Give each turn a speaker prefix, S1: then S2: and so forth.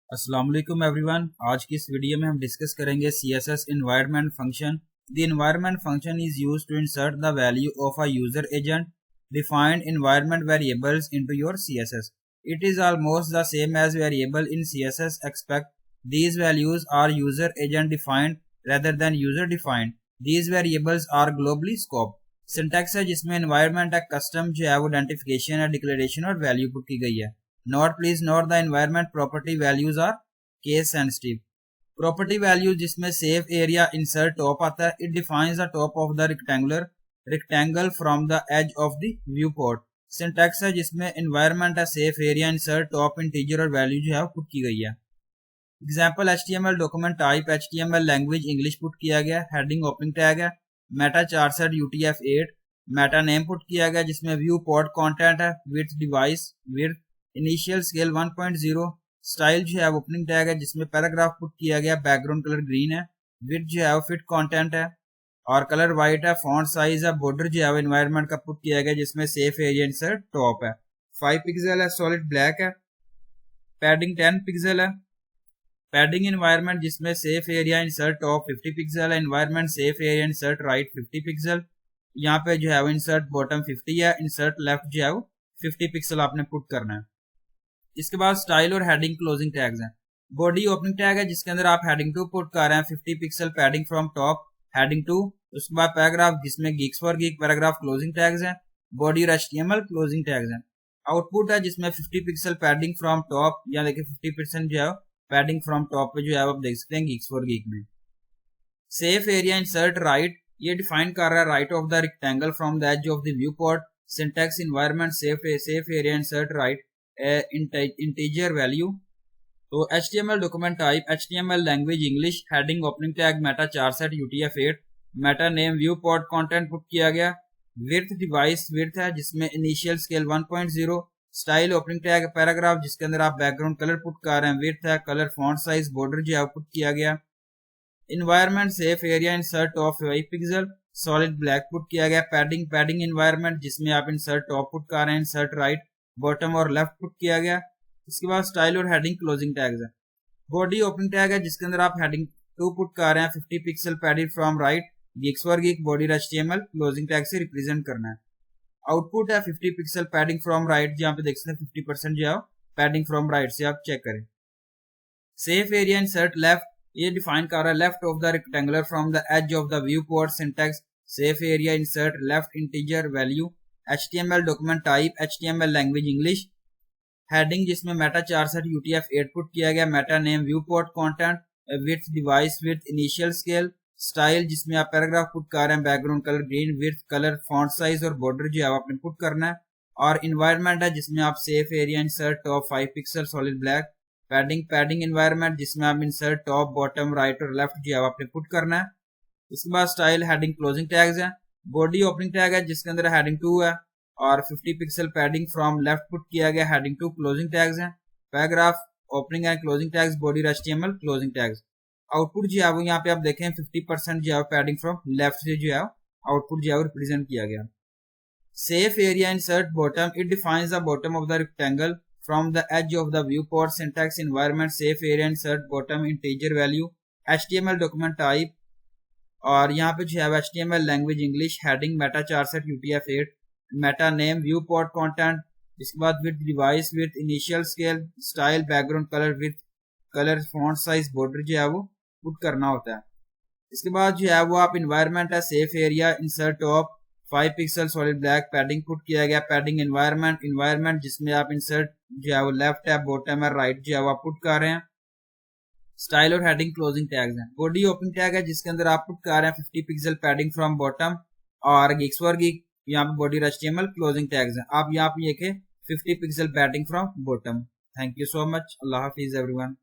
S1: अस्सलाम वालेकुम एवरीवन। आज की इस वीडियो में हम डिस्कस करेंगे CSS environment function. The environment function is used to insert the value of a user agent defined environment variables into your CSS. It is almost the same as variable in CSS except these values are user agent defined rather than user defined. These variables are globally scoped. Syntax है जिसमें environment एक custom जो है वो identification है, declaration और value put की गई है। Note please note the environment property values are case sensitive. Property values जिसमें सेफ एरिया इंसर्ट टॉप आता है, it defines the top of the rectangle from the edge of the viewport. Syntax है जिसमें environment है safe area insert top integer और value जो है put की गई है। Example HTML document type HTML language English put किया गया, हेडिंग ओपनिंग टैग है, Meta 4 UTF-8, meta name put किया गया जिसमें व्यू पोर्ट कंटेंट है, width device width initial scale 1.0, style जो है ओपनिंग टैग है जिसमें पैराग्राफ पुट किया गया, बैकग्राउंड कलर ग्रीन है, विड्थ जो है फिट कंटेंट है और कलर वाइट है, फॉन्ट साइज है, बॉर्डर जो है एनवायरनमेंट का पुट किया गया जिसमें सेफ एरिया इंसर्ट टॉप है, 5 पिक्सल है, सॉलिड ब्लैक है, पैडिंग 10 पिक्सल है, पैडिंग एनवायरनमेंट जिसमें safe area insert top 50 pixel है, environment safe area insert right 50 pixel, यहाँ पे जो है वो इंसर्ट बॉटम 50 है, इंसर्ट लेफ्ट जो है वो 50 पिक्सल आपने पुट करना है। इसके बाद स्टाइल और हेडिंग क्लोजिंग टैग्स हैं। बॉडी ओपनिंग टैग है जिसके अंदर आप हेडिंग 2 पुट कर रहे हैं, 50 pixel padding from top heading 2। उसके बाद पैराग्राफ जिसमें Geeks for geek paragraph closing tags हैं, बॉडी और HTML क्लोजिंग टैग्स हैं। आउटपुट है जिसमें 50 पिक्सल पैडिंग फ्रॉम टॉप, या देखिए 50% जो है पैडिंग फ्रॉम टॉप पे जो है आप देख सकते हैं गीक्स फॉर गीक में। सेफ एरिया इंसर्ट राइट, ये डिफाइन कर रहा है right of the rectangle from the edge of the viewport. Syntax environment safe area insert right integer value. तो HTML document type HTML language English, heading opening tag meta 4 UTF-8, meta name viewport content put किया गया, width device width है जिसमें initial scale 1.0, style opening tag paragraph जिसके अंदर आप background colour put कर रहे हैं, विड्थ है, कलर फॉन्ट साइज बॉर्डर जो है पुट किया गया, environment safe area insert of 5 pixel, solid black put किया गया, पैडिंग एनवायरनमेंट जिसमें आप इंसर्ट टॉप पुट कर रहे हैं, इंसर्ट राइट बॉटम और लेफ्ट पुट किया गया। इसके बाद स्टाइल और हेडिंग क्लोजिंग टैग्स है। बॉडी ओपनिंग टैग है जिसके अंदर आप हेडिंग 2 पुट कर रहे हैं, 50 pixel padding from right, Geeks for geek body HTML closing tag से रिप्रेजेंट करना है। आउटपुट है 50 पिक्सल पैडिंग फ्रॉम राइट, जहां पे देख सकते हैं 50% जो है पैडिंग फ्रॉम राइट से आप चेक करें। सेफ एरिया इंसर्ट लेफ्ट, ये डिफाइन कर रहा है left of the rectangular from the edge of the viewport. Syntax safe area insert left integer value. HTML document type HTML language English, heading जिसमें meta 4 UTF-8 put किया गया, meta name viewport content, width device width initial scale, style जिसमें आप paragraph put कर रहे हैं, background colour green, width colour font size और border जो है आपने पुट करना है, और इन्वायरमेंट है जिसमें आप safe area insert top 5 pixel solid black, padding environment जिसमें आप इंसर्ट टॉप बॉटम राइट और लेफ्ट जो है आपने पुट करना है। इसके बाद स्टाइल हेडिंग क्लोजिंग टैग्स है। बॉडी ओपनिंग टैग है जिसके अंदर हेडिंग 2 है और 50 pixel padding from left put किया गया, हेडिंग 2 क्लोजिंग टैग्स हैं। Paragraph opening and closing tags, body HTML closing tags. Output जो है वो यहाँ पे आप देखें 50% जो है पैडिंग फ्रॉम लेफ्ट से जो है आउटपुट जो है रिप्रेजेंट किया गया। Safe area insert bottom, it defines the bottom of the rectangle from the edge of the viewport. Syntax environment safe area insert bottom integer value. HTML document type, और यहाँ पे जो है HTML language English, heading meta 4 UTF-8, meta name viewport content. इसके बाद with device with initial scale, style background colour with colour font size border जो है वो पुट करना होता है। इसके बाद जो है वो आप इन्वायरमेंट है safe area insert top 5 pixel solid black, padding put किया गया, पैडिंग एनवायरमेंट जिसमें आप इंसर्ट जो है वो लेफ्ट है बॉटम है राइट जो है वो आप पुट कर रहे हैं। स्टाइल और हेडिंग क्लोजिंग टैग्स हैं। बॉडी ओपनिंग टैग है जिसके अंदर आप पुट कर रहे हैं 50 पिक्सल पैडिंग फ्रॉम बॉटम, और गीक्स फॉर गीक यहाँ पे बॉडी HTML क्लोजिंग टैग्स हैं। आप यहाँ पे देखें 50 pixel padding from bottom. Thank you so much. Allah Hafiz everyone.